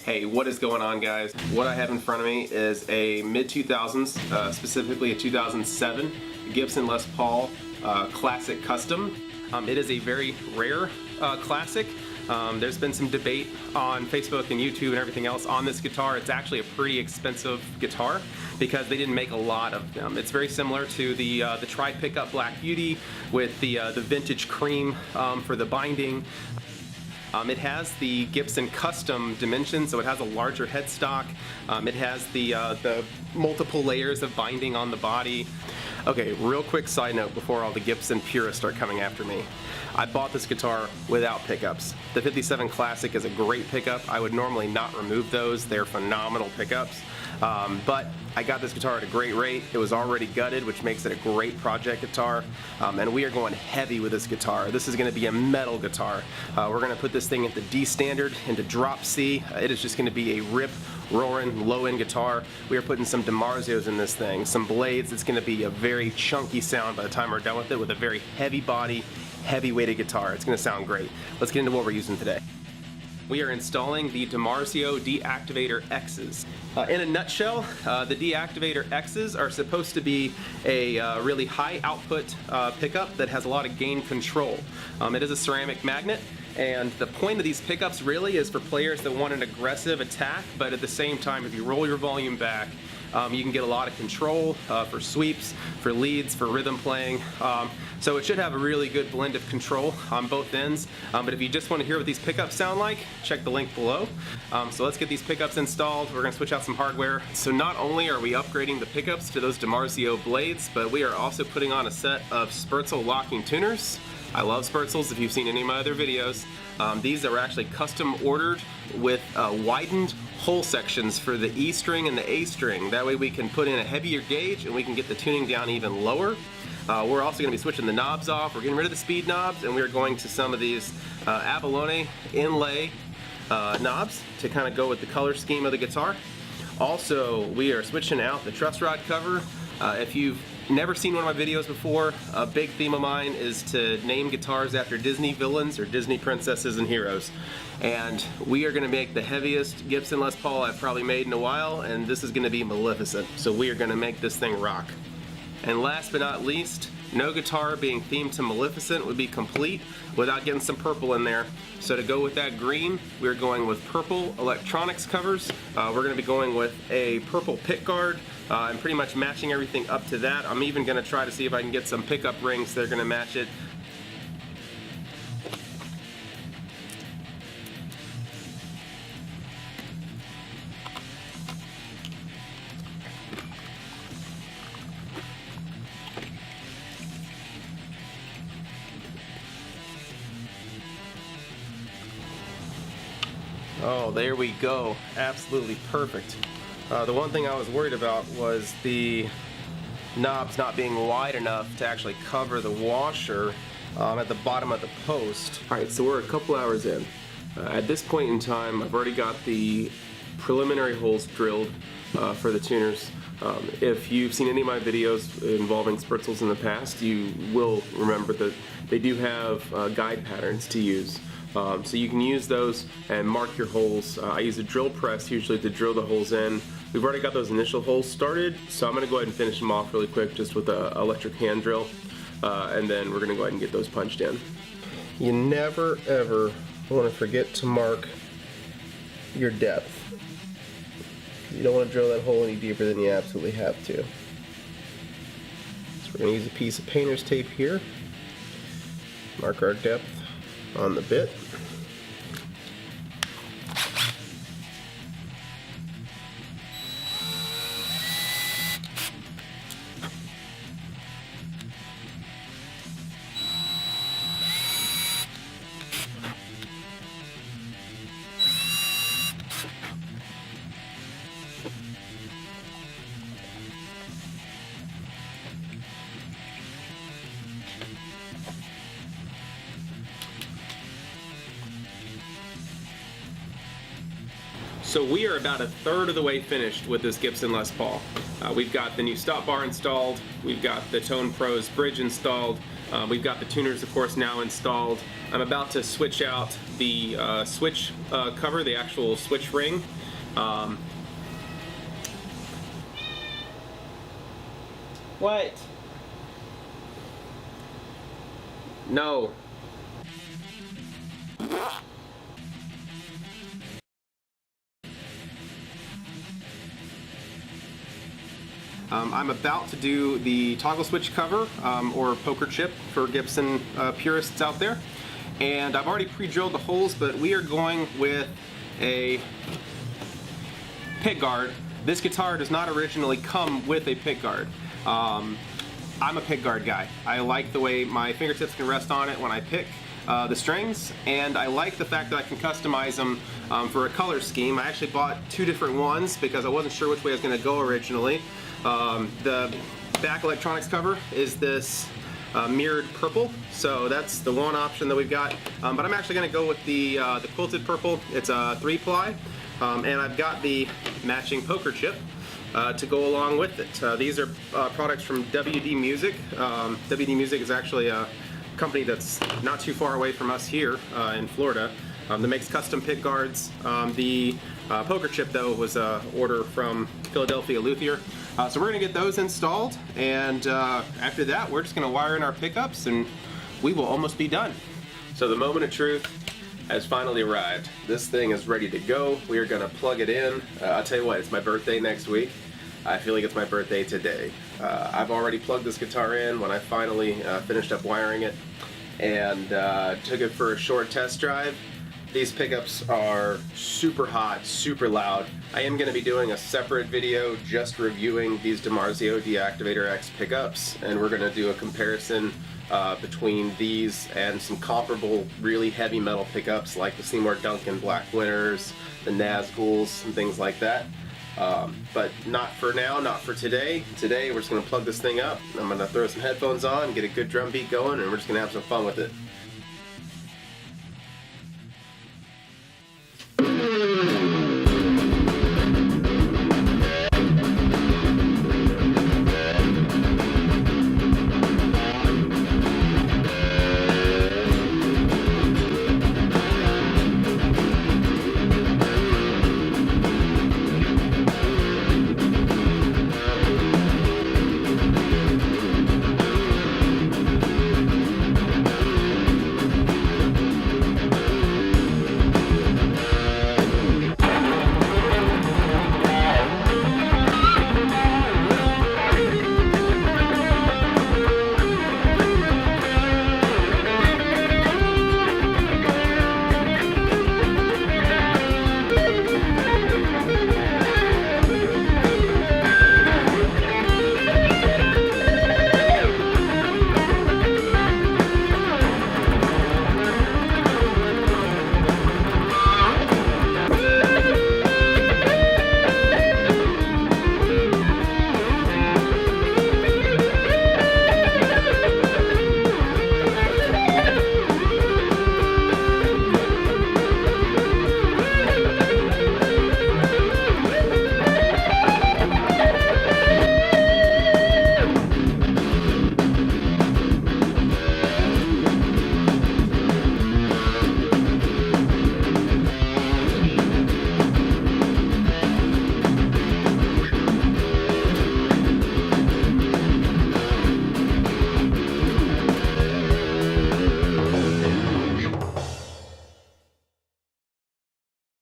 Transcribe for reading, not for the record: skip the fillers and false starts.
Hey, what is going on, guys? What I have in front of me is a mid-2000s, specifically a 2007 Gibson Les Paul Classic Custom. It is a very rare classic. There's been some debate on Facebook and YouTube and everything else on this guitar. It's actually a pretty expensive guitar because they didn't make a lot of them. It's very similar to the tri-pickup Black Beauty with the vintage cream for the binding. It has the Gibson custom dimensions, so it has a larger headstock. It has the multiple layers of binding on the body. Okay, real quick side note before all the Gibson purists start coming after me. I bought this guitar without pickups. The 57 Classic is a great pickup. I would normally not remove those. They're phenomenal pickups. But I got this guitar at a great rate. It was already gutted, which makes it a great project guitar. And we are going heavy with this guitar. This is going to be a metal guitar. We're going to put this thing into D standard, into drop C. It is just going to be a rip, roaring, low-end guitar. We are putting some DiMarzios in this thing, some blades. It's going to be a very chunky sound by the time we're done with it, with a very heavy body, heavy-weighted guitar. It's going to sound great. Let's get into what we're using today. We are installing the DiMarzio Deactivator X's. In a nutshell, the Deactivator X's are supposed to be a really high output pickup that has a lot of gain control. It is a ceramic magnet, and the point of these pickups really is for players that want an aggressive attack, but at the same time, if you roll your volume back, you can get a lot of control for sweeps, for leads, for rhythm playing. So it should have a really good blend of control on both ends. But if you just want to hear what these pickups sound like, check the link below. So let's get these pickups installed. We're going to switch out some hardware. So not only are we upgrading the pickups to those DiMarzio blades, but we are also putting on a set of Spertzel locking tuners. I love Spertzels if you've seen any of my other videos. These are actually custom ordered with widened hole sections for the E string and the A string. That way we can put in a heavier gauge and we can get the tuning down even lower. We're also going to be switching the knobs off. We're getting rid of the speed knobs, and we're going to some of these abalone inlay knobs to kind of go with the color scheme of the guitar. Also, we are switching out the truss rod cover. If you've never seen one of my videos before, a big theme of mine is to name guitars after Disney villains or Disney princesses and heroes. And we are going to make the heaviest Gibson Les Paul I've probably made in a while, and this is going to be Maleficent. So we are going to make this thing rock. And last but not least, no guitar being themed to Maleficent would be complete without getting some purple in there. So to go with that green, we're going with purple electronics covers. We're going to be going with a purple pick guard and pretty much matching everything up to that. I'm even going to try to see if I can get some pickup rings that are going to match it. Oh, there we go. Absolutely perfect. The one thing I was worried about was the knobs not being wide enough to actually cover the washer at the bottom of the post. Alright, so we're a couple hours in. At this point in time, I've already got the preliminary holes drilled for the tuners. If you've seen any of my videos involving Spertzels in the past, you will remember that they do have guide patterns to use. So you can use those and mark your holes. I use a drill press usually to drill the holes in. We've already got those initial holes started, so I'm going to go ahead and finish them off really quick just with an electric hand drill, and then we're going to go ahead and get those punched in. You never ever want to forget to mark your depth. You don't want to drill that hole any deeper than you absolutely have to. So we're going to use a piece of painter's tape here, mark our depth on the bit. So we are about a third of the way finished with this Gibson Les Paul. We've got the new stop bar installed, we've got the Tone Pro's bridge installed, we've got the tuners of course now installed, I'm about to switch out the switch cover, the actual switch ring. What? No. I'm about to do the toggle switch cover, or poker chip for Gibson purists out there. And I've already pre-drilled the holes, but we are going with a pick guard. This guitar does not originally come with a pick guard. I'm a pick guard guy. I like the way my fingertips can rest on it when I pick the strings, and I like the fact that I can customize them for a color scheme. I actually bought two different ones because I wasn't sure which way I was going to go originally. The back electronics cover is this mirrored purple, so that's the one option that we've got. But I'm actually going to go with the quilted purple. It's a 3-ply, and I've got the matching poker chip to go along with it. These are products from WD Music. WD Music is actually a company that's not too far away from us here in Florida that makes custom pick guards. The poker chip, though, was an order from Philadelphia Luthier. So we're going to get those installed, and after that we're just going to wire in our pickups and we will almost be done. So the moment of truth has finally arrived. This thing is ready to go. We are going to plug it in. I'll tell you what, it's my birthday next week. I feel like it's my birthday today. I've already plugged this guitar in when I finally finished up wiring it, and took it for a short test drive. These pickups are super hot, super loud. I am going to be doing a separate video just reviewing these DiMarzio Deactivator X pickups, and we're going to do a comparison between these and some comparable really heavy metal pickups like the Seymour Duncan Black Winters, the Nazguls, and things like that. But not for now, not for today. Today we're just going to plug this thing up. I'm going to throw some headphones on, get a good drum beat going, and we're just going to have some fun with it.